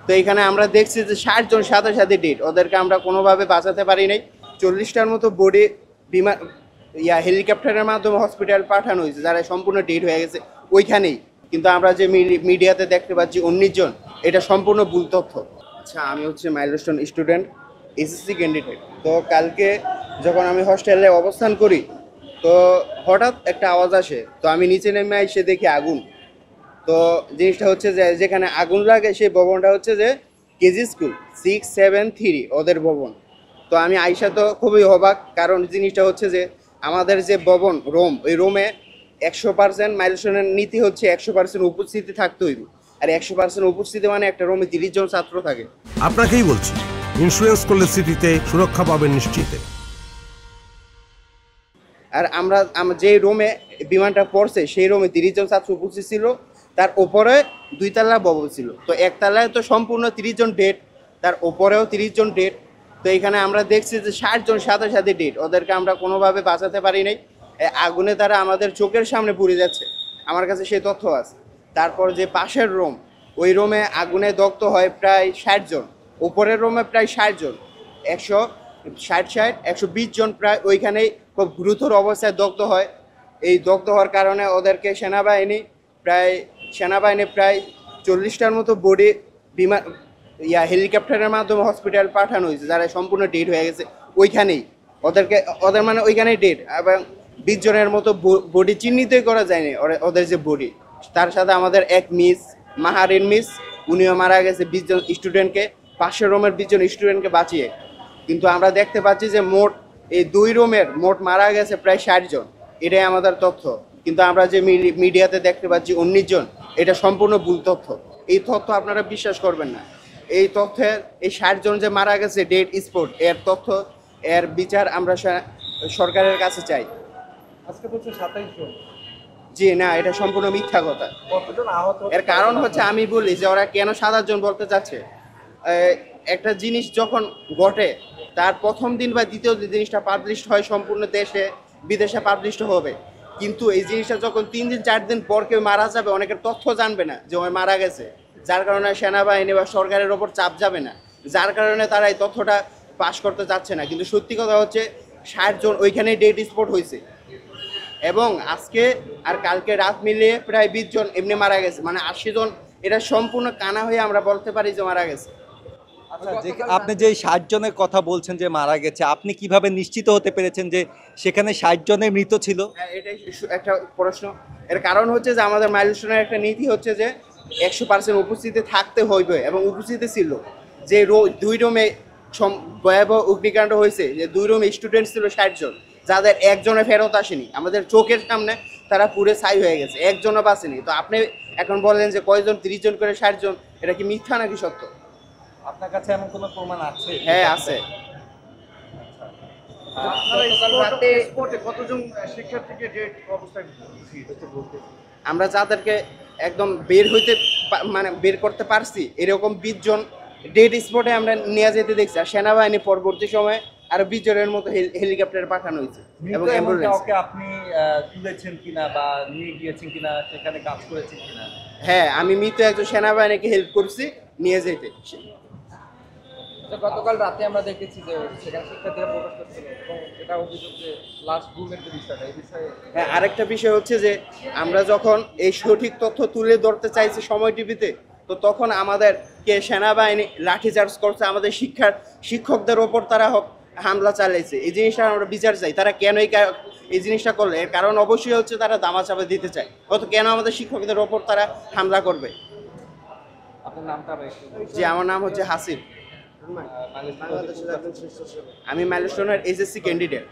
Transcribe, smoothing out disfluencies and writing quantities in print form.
তো এখানে আমরা দেখছি যে 60 জন সাথে সাথে ডেট, ওদেরকে আমরা কোনোভাবে বাঁচাতে পারি নাই। 40টার মতো বডি বিমান হেলিকপ্টারের মাধ্যমে হসপিটাল পাঠানো হয়েছে, যারা সম্পূর্ণ ডেট হয়ে গেছে ওইখানেই। কিন্তু আমরা যে মিডিয়াতে দেখতে পাচ্ছি 19 জন, এটা সম্পূর্ণ ভুল তথ্য। আচ্ছা, আমি হচ্ছে মাইলস্টোন স্টুডেন্ট, এসএসসি ক্যান্ডিডেট। তো কালকে যখন আমি হস্টেলে অবস্থান করি, তো হঠাৎ একটা আওয়াজ আসে, তো আমি নিচে নেমে এসে দেখি আগুন। তো জিনিসটা হচ্ছে যে যেখানে আগুন লাগে সেই ভবনটা হচ্ছে যে কেজি স্কুল 673 ওদের ভবন। তো আমি আইসা তো খুবই অবাক, কারণ জিনিসটা হচ্ছে যে আমাদের যে ভবন রোম, ওই রোমে 100% মাইলস্টোনের নীতি হচ্ছে 100% উপস্থিতি থাকতে হইব। আর 100% উপস্থিতি মানে একটা রোমে 30 জন ছাত্র থাকে। আপনাকেই বলছি, ইন্স্যুরেন্স করলে সিটিতে সুরক্ষা পাবেন নিশ্চিত। আর আমরা যে রুমে বিমানটা পড়ছে সেই রুমে 30 জন ছাত্র উপস্থিত ছিল, তার উপরে 2 তলা ভবন ছিল। তো একতলায় তো সম্পূর্ণ 30 জন ডেট, তার উপরেও 30 জন ডেট। তো এখানে আমরা দেখছি যে 60 জন সাথে সাথে ডেট, ওদেরকে আমরা কোনোভাবে বাঁচাতে পারি নাই। আগুনে তারা আমাদের চোখের সামনে পুড়ে যাচ্ছে, আমার কাছে সেই তথ্য আছে। তারপর যে পাশের রুম, ওই রুমে আগুনে দগ্ধ হয় প্রায় 60 জন, উপরের রুমে প্রায় 60 জন, 120 জন প্রায় ওইখানেই খুব গুরুতর অবস্থায় দগ্ধ হয়। এই দগ্ধ হওয়ার কারণে ওদেরকে সেনাবাহিনী প্রায় 40টার মতো বডি বিমান হেলিকপ্টারের মাধ্যমে হসপিটাল পাঠানো হয়েছে, যারা সম্পূর্ণ ডেড হয়ে গেছে ওইখানেই। ওদের মানে ওইখানেই ডেড, এবং 20 জনের মতো বডি চিহ্নিতই করা যায়নি ওদের যে বডি। তার সাথে আমাদের এক মিস, মাহারিন মিস, উনিও মারা গেছে 20 জন স্টুডেন্টকে, পাশের রুমের 20 জন স্টুডেন্টকে বাঁচিয়ে। কিন্তু আমরা দেখতে পাচ্ছি যে মোট এই 2 রুমের মোট মারা গেছে প্রায় 60 জন, এটাই আমাদের তথ্য। কিন্তু আমরা যে মিডিয়াতে দেখতে পাচ্ছি 19 জন, এটা সম্পূর্ণ ভুল তথ্য। এই তথ্য আপনারা বিশ্বাস করবেন না। এই তথ্যের এই 60 জন যে মারা গেছে ডেড স্পট, এর তথ্য, এর বিচার আমরা সরকারের কাছে চাই। আজকে বলছে 27 জন। জি না, এটা সম্পূর্ণ মিথ্যা কথা। এর কারণ হচ্ছে, আমি বলি যে ওরা কেন 7 জন বলতে চাচ্ছে। একটা জিনিস যখন ঘটে, তার প্রথম দিন বা দ্বিতীয় দিন জিনিসটা পাবলিশ হয়, সম্পূর্ণ দেশে বিদেশে পাবলিশ হবে। কিন্তু এই জিনিসটা যখন 3 দিন 4 দিন পর কেউ মারা যাবে, অনেকের তথ্য জানবে না যে ওই মারা গেছে, যার কারণে সেনাবাহিনী বা সরকারের ওপর চাপ যাবে না, যার কারণে তারা এই তথ্যটা পাশ করতে চাচ্ছে না। কিন্তু সত্যি কথা হচ্ছে 60 জন ওইখানে ডেড স্পট হয়েছে, এবং আজকে আর কালকে রাত মিলিয়ে প্রায় 20 জন এমনি মারা গেছে, মানে 80 জন। এটা সম্পূর্ণ কানা হয়ে আমরা বলতে পারি যে মারা গেছে। আচ্ছা, আপনি যে 60 জনের কথা বলছেন যে মারা গেছে, আপনি কিভাবে নিশ্চিত হতে পেরেছেন যে সেখানে 60 জনের মৃত ছিল? হ্যাঁ, এটাই একটা প্রশ্ন। এর কারণ হচ্ছে যে আমাদের মাইলস্টোনের একটা নীতি হচ্ছে যে 100% উপস্থিতি থাকতে হইবে, এবং উপস্থিতি ছিল। যে 2 রুমে ভয়াবহ অগ্নিকাণ্ড হয়েছে, যে 2 রুমে স্টুডেন্ট ছিল 60 জন, যাদের একজনে ফেরত আসেনি, আমাদের চোখের সামনে তারা পুরো ছাই হয়ে গেছে, একজনও বাঁচেনি। তো আপনি এখন বলেন যে কয়জন, 30 জন করে 60 জন, এটা কি মিথ্যা নাকি সত্য? আপনার কাছে এমন কোনো প্রমাণ আছে? হ্যাঁ, আছে। আমরা যাদেরকে একদম বের করতে পারছি, এরকম 20 জন ডেড স্পটে আমরা নিয়ে যেতে দেখছি। আর সেনাবাহিনী পরবর্তী সময়ে আরো 20 জনের মতো হেলিকপ্টারে পাঠানো হয়েছে, এবং অ্যাম্বুলেন্স। আপনি তুলেছেন কিনা বা নিয়ে গিয়েছেন কিনা, সেখানে কাজ করেছেন কিনা? হ্যাঁ, আমি মৃত একজন সেনাবাহিনীকে হেল্প করছি নিয়ে যেতে। গতকাল রাতে আমরা দেখেছি যে সেখানে শিক্ষার্থীরা প্রকাশ করছিল, এবং এটা অভিযোগ যে লাস্ট রুমের যে বিষয়টা, এই বিষয়ে। হ্যাঁ, আরেকটা বিষয় হচ্ছে যে আমরা যখন এই সঠিক তথ্য তুলে ধরতে চাইছি সময় টিভিতে, তো তখন আমাদেরকে সেনাবাহিনী লাঠিচার্জ করছে, আমাদের শিক্ষকদের ওপর তারা হামলা চালাইছে। এই জিনিসটা আমরা বিচার চাই, তারা কেন এই জিনিসটা করলে। এর কারণ অবশ্যই হচ্ছে তারা দামাচাপা দিতে চায়, অত কেন আমাদের শিক্ষকদের ওপর তারা হামলা করবে। আপনার নামটা? জি, আমার নাম হচ্ছে হাসিব, আমি মাইলস্টোনের এসএসসি ক্যান্ডিডেট।